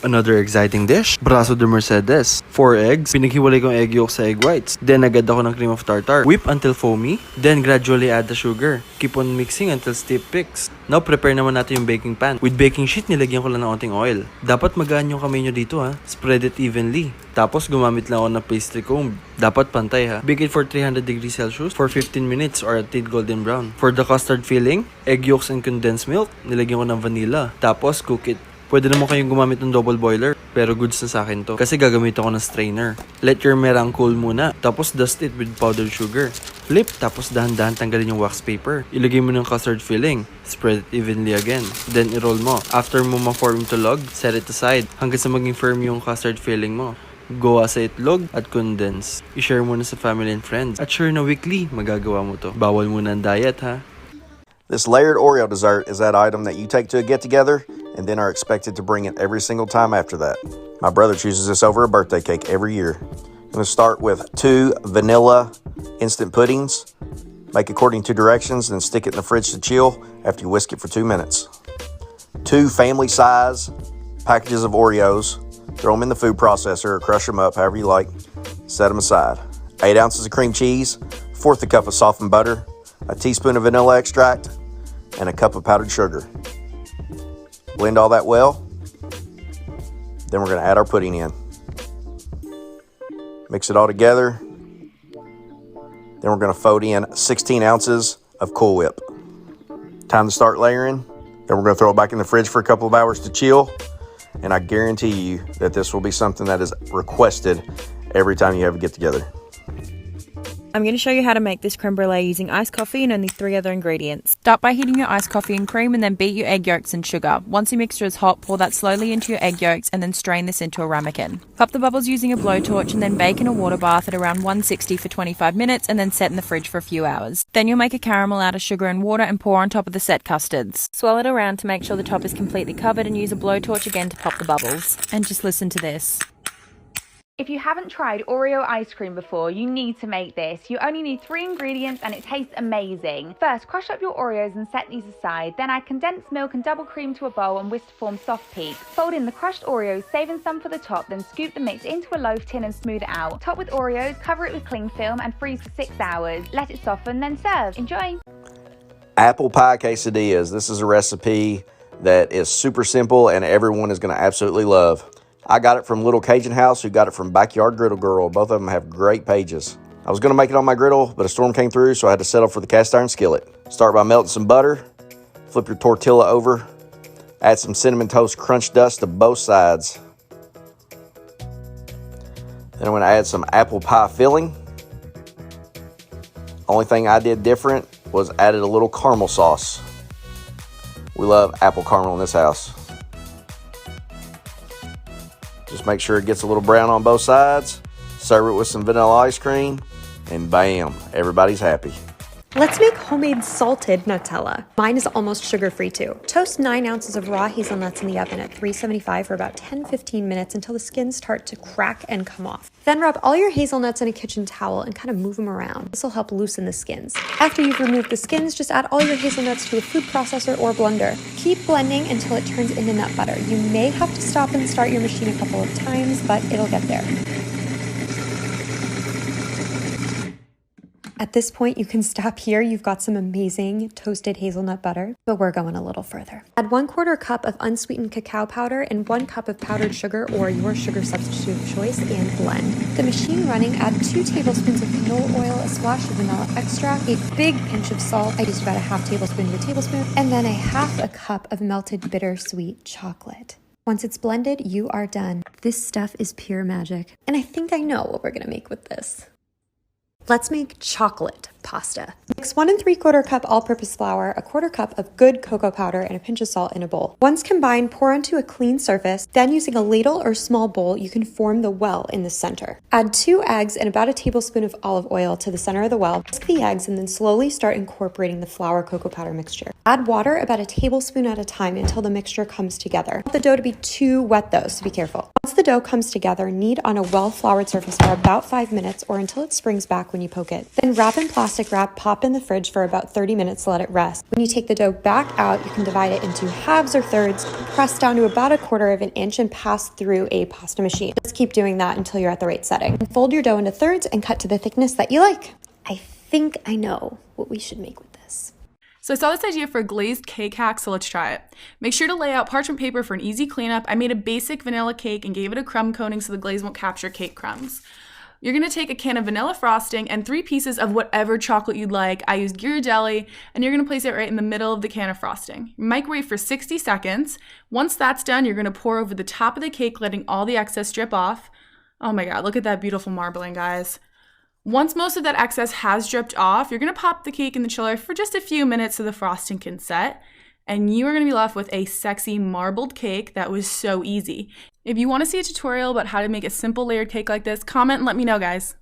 Another exciting dish, braso de Mercedes. 4 eggs, pinaghiwalay kong egg yolk sa egg whites. Then agad ako ng cream of tartar. Whip until foamy, then gradually add the sugar. Keep on mixing until stiff peaks. Now prepare naman natin yung baking pan. With baking sheet, nilagyan ko lang ng onting oil. Dapat magaan yung kamay nyo dito ha. Spread it evenly. Tapos gumamit lang ako ng pastry comb. Dapat pantay ha. Bake it for 300 degrees Celsius for 15 minutes or until golden brown. For the custard filling, egg yolks and condensed milk, nilagyan ko ng vanilla. Tapos cook it. Pwede naman kayong gumamit ng double boiler, pero goods na sa akin to. Kasi gagamit ako ng strainer. Let your meringue cool muna. Tapos dust it with powdered sugar. Flip, tapos dahan-dahan tanggalin yung wax paper. Ilagay mo ng custard filling. Spread it evenly again. Then i-roll mo. After mo ma-form to log, set it aside. Hanggang sa maging firm yung custard filling mo. Gawa sa itlog at condense. I-share mo na sa family and friends. At sure na weekly, magagawa mo to. Bawal muna ang diet ha. This layered Oreo dessert is that item that you take to a get-together and then are expected to bring it every single time after that. My brother chooses this over a birthday cake every year. I'm going to start with 2 vanilla instant puddings. Make according to directions, then stick it in the fridge to chill after you whisk it for 2 minutes. 2 family-size packages of Oreos. Throw them in the food processor or crush them up however you like. Set them aside. 8 ounces of cream cheese, 1/4 a cup of softened butter, a teaspoon of vanilla extract, and a cup of powdered sugar. Blend all that well. Then we're going to add our pudding in. Mix it all together. Then we're going to fold in 16 ounces of Cool Whip. Time to start layering. Then we're going to throw it back in the fridge for a couple of hours to chill. And I guarantee you that this will be something that is requested every time you have a get-together. I'm going to show you how to make this creme brulee using iced coffee and only 3 other ingredients. Start by heating your iced coffee and cream and then beat your egg yolks and sugar. Once your mixture is hot, pour that slowly into your egg yolks and then strain this into a ramekin. Pop the bubbles using a blowtorch and then bake in a water bath at around 160 for 25 minutes and then set in the fridge for a few hours. Then you'll make a caramel out of sugar and water and pour on top of the set custards. Swirl it around to make sure the top is completely covered and use a blowtorch again to pop the bubbles. And just listen to this. If you haven't tried Oreo ice cream before, you need to make this. You only need 3 ingredients and it tastes amazing. First, crush up your Oreos and set these aside. Then add condensed milk and double cream to a bowl and whisk to form soft peaks. Fold in the crushed Oreos, saving some for the top, then scoop the mix into a loaf tin and smooth it out. Top with Oreos, cover it with cling film and freeze for 6 hours. Let it soften, then serve. Enjoy! Apple pie quesadillas. This is a recipe that is super simple and everyone is going to absolutely love. I got it from Little Cajun House, who got it from Backyard Griddle Girl. Both of them have great pages. I was going to make it on my griddle, but a storm came through, so I had to settle for the cast iron skillet. Start by melting some butter. Flip your tortilla over. Add some cinnamon toast crunch dust to both sides. Then I'm going to add some apple pie filling. Only thing I did different was added a little caramel sauce. We love apple caramel in this house. Just make sure it gets a little brown on both sides. Serve it with some vanilla ice cream, and bam, everybody's happy. Let's make homemade salted Nutella. Mine is almost sugar-free too. Toast 9 ounces of raw hazelnuts in the oven at 375 for about 10-15 minutes until the skins start to crack and come off. Then rub all your hazelnuts in a kitchen towel and kind of move them around. This will help loosen the skins. After you've removed the skins, just add all your hazelnuts to a food processor or blender. Keep blending until it turns into nut butter. You may have to stop and start your machine a couple of times, but it'll get there. At this point, you can stop here. You've got some amazing toasted hazelnut butter, but we're going a little further. Add 1/4 cup of unsweetened cacao powder and 1 cup of powdered sugar or your sugar substitute of choice and blend. The machine running, add 2 tablespoons of canola oil, a splash of vanilla extract, a big pinch of salt. I used about a 1/2 tablespoon to a tablespoon, and then a 1/2 cup of melted bittersweet chocolate. Once it's blended, you are done. This stuff is pure magic. And I think I know what we're gonna make with this. Let's make chocolate pasta. Mix 1 3/4 cup all-purpose flour, a 1/4 cup of good cocoa powder, and a pinch of salt in a bowl. Once combined, pour onto a clean surface. Then using a ladle or small bowl, you can form the well in the center. Add 2 eggs and about a tablespoon of olive oil to the center of the well. Whisk the eggs and then slowly start incorporating the flour cocoa powder mixture. Add water about a tablespoon at a time until the mixture comes together. Want the dough to be too wet though, so be careful. Once the dough comes together, knead on a well-floured surface for about 5 minutes or until it springs back when you poke it. Then wrap in plastic plastic wrap, pop in the fridge for about 30 minutes to let it rest. When you take the dough back out, you can divide it into halves or thirds, press down to about 1/4 inch and pass through a pasta machine. Just keep doing that until you're at the right setting. Fold your dough into thirds and cut to the thickness that you like. I think I know what we should make with this. So I saw this idea for a glazed cake hack, so let's try it. Make sure to lay out parchment paper for an easy cleanup. I made a basic vanilla cake and gave it a crumb coating so the glaze won't capture cake crumbs. You're gonna take a can of vanilla frosting and 3 pieces of whatever chocolate you'd like. I used Ghirardelli, and you're gonna place it right in the middle of the can of frosting. Microwave for 60 seconds. Once that's done, you're gonna pour over the top of the cake, letting all the excess drip off. Oh my God, look at that beautiful marbling, guys. Once most of that excess has dripped off, you're gonna pop the cake in the chiller for just a few minutes so the frosting can set, and you are gonna be left with a sexy marbled cake that was so easy. If you wanna see a tutorial about how to make a simple layered cake like this, comment and let me know, guys.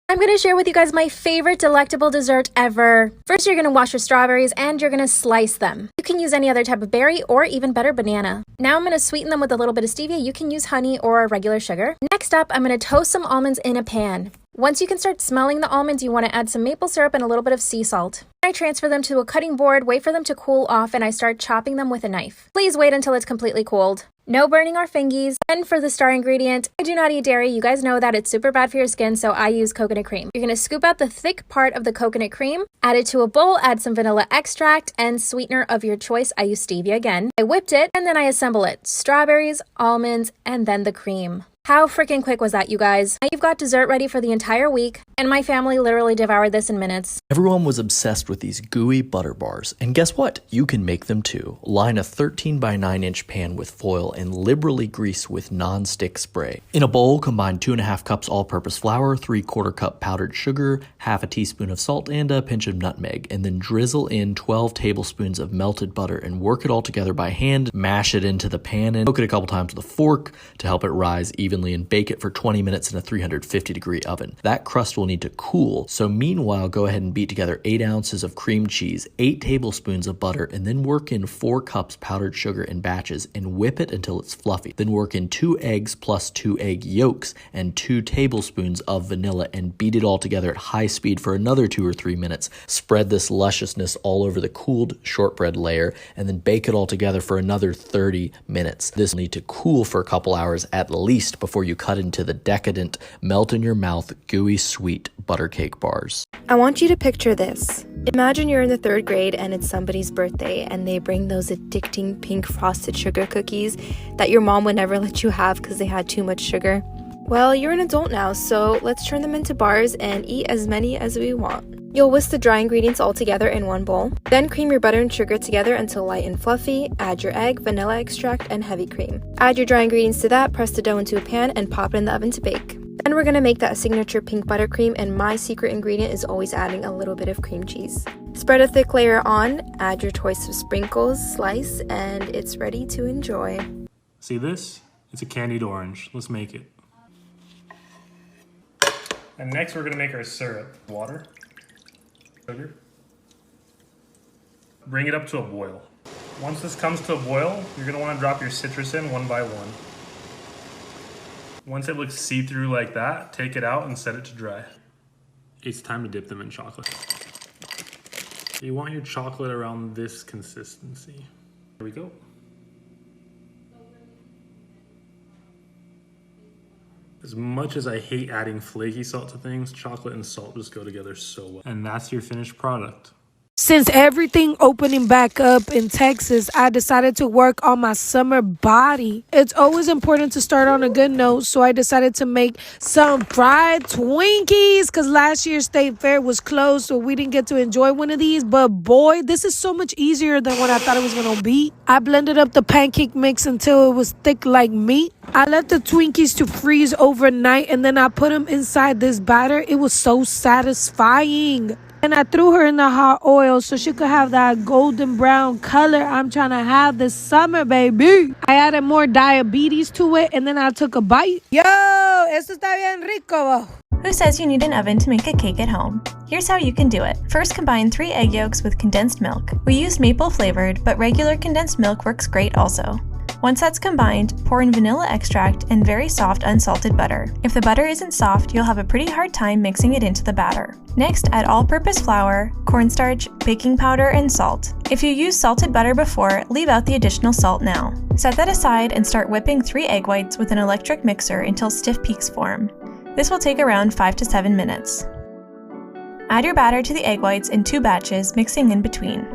I'm going to share with you guys my favorite delectable dessert ever. First, you're going to wash your strawberries and you're going to slice them. You can use any other type of berry or even better, banana. Now I'm going to sweeten them with a little bit of stevia. You can use honey or regular sugar. Next up, I'm going to toast some almonds in a pan. Once you can start smelling the almonds, you want to add some maple syrup and a little bit of sea salt. I transfer them to a cutting board, wait for them to cool off, and I start chopping them with a knife. Please wait until it's completely cooled. No burning our fingies. And for the star ingredient, I do not eat dairy. You guys know that it's super bad for your skin, so I use coconut cream. You're gonna scoop out the thick part of the coconut cream, add it to a bowl, add some vanilla extract and sweetener of your choice. I use stevia again. I whipped it, and then I assemble it. Strawberries, almonds, and then the cream. How freaking quick was that, you guys? Now you've got dessert ready for the entire week, and my family literally devoured this in minutes. Everyone was obsessed with these gooey butter bars, and guess what? You can make them too. Line a 13 by 9 inch pan with foil and liberally grease with non-stick spray. In a bowl, combine 2.5 cups all-purpose flour, 3/4 cup powdered sugar, half a teaspoon of salt, and a pinch of nutmeg, and then drizzle in 12 tablespoons of melted butter and work it all together by hand. Mash it into the pan and cook it a couple times with a fork to help it rise evenly, and bake it for 20 minutes in a 350-degree oven. That crust will need to cool, so meanwhile, go ahead and beat together 8 ounces of cream cheese, 8 tablespoons of butter, and then work in 4 cups powdered sugar in batches and whip it until it's fluffy. Then work in 2 eggs plus 2 egg yolks and 2 tablespoons of vanilla and beat it all together at high speed for another 2 or 3 minutes. Spread this lusciousness all over the cooled shortbread layer and then bake it all together for another 30 minutes. This will need to cool for a couple hours at least before you cut into the decadent, melt-in-your-mouth, gooey sweet butter cake bars. I want you to picture this. Imagine you're in the 3rd grade and it's somebody's birthday and they bring those addicting pink frosted sugar cookies that your mom would never let you have because they had too much sugar. Well, you're an adult now, so let's turn them into bars and eat as many as we want. You'll whisk the dry ingredients all together in one bowl. Then cream your butter and sugar together until light and fluffy. Add your egg, vanilla extract, and heavy cream. Add your dry ingredients to that, press the dough into a pan, and pop it in the oven to bake. Then we're going to make that signature pink buttercream, and my secret ingredient is always adding a little bit of cream cheese. Spread a thick layer on, add your choice of sprinkles, slice, and it's ready to enjoy. See this? It's a candied orange. Let's make it. And next we're going to make our syrup. Water. Sugar. Bring it up to a boil. Once this comes to a boil, you're going to want to drop your citrus in one by one. Once it looks see-through like that, take it out and set it to dry. It's time to dip them in chocolate. You want your chocolate around this consistency. Here we go. As much as I hate adding flaky salt to things, chocolate and salt just go together so well. And that's your finished product. Since everything opening back up in Texas, I decided to work on my summer body. It's always important to start on a good note, so I decided to make some fried Twinkies because last year's State Fair was closed, so we didn't get to enjoy one of these. But boy, this is so much easier than what I thought it was going to be. I blended up the pancake mix until it was thick like meat. I let the Twinkies to freeze overnight, and then I put them inside this batter. It was so satisfying. And I threw her in the hot oil so she could have that golden brown color I'm trying to have this summer, baby. I added more diabetes to it, and then I took a bite. Yo, esto está bien rico. Who says you need an oven to make a cake at home? Here's how you can do it. First, combine 3 egg yolks with condensed milk. We used maple flavored, but regular condensed milk works great also. Once that's combined, pour in vanilla extract and very soft unsalted butter. If the butter isn't soft, you'll have a pretty hard time mixing it into the batter. Next, add all-purpose flour, cornstarch, baking powder, and salt. If you used salted butter before, leave out the additional salt now. Set that aside and start whipping 3 egg whites with an electric mixer until stiff peaks form. This will take around 5 to 7 minutes. Add your batter to the egg whites in 2 batches, mixing in between.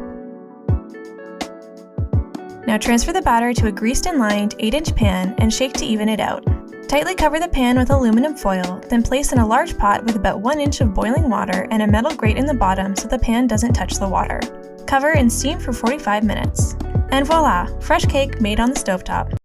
Now transfer the batter to a greased and lined 8-inch pan and shake to even it out. Tightly cover the pan with aluminum foil, then place in a large pot with about 1 inch of boiling water and a metal grate in the bottom so the pan doesn't touch the water. Cover and steam for 45 minutes. And voila! Fresh cake made on the stovetop.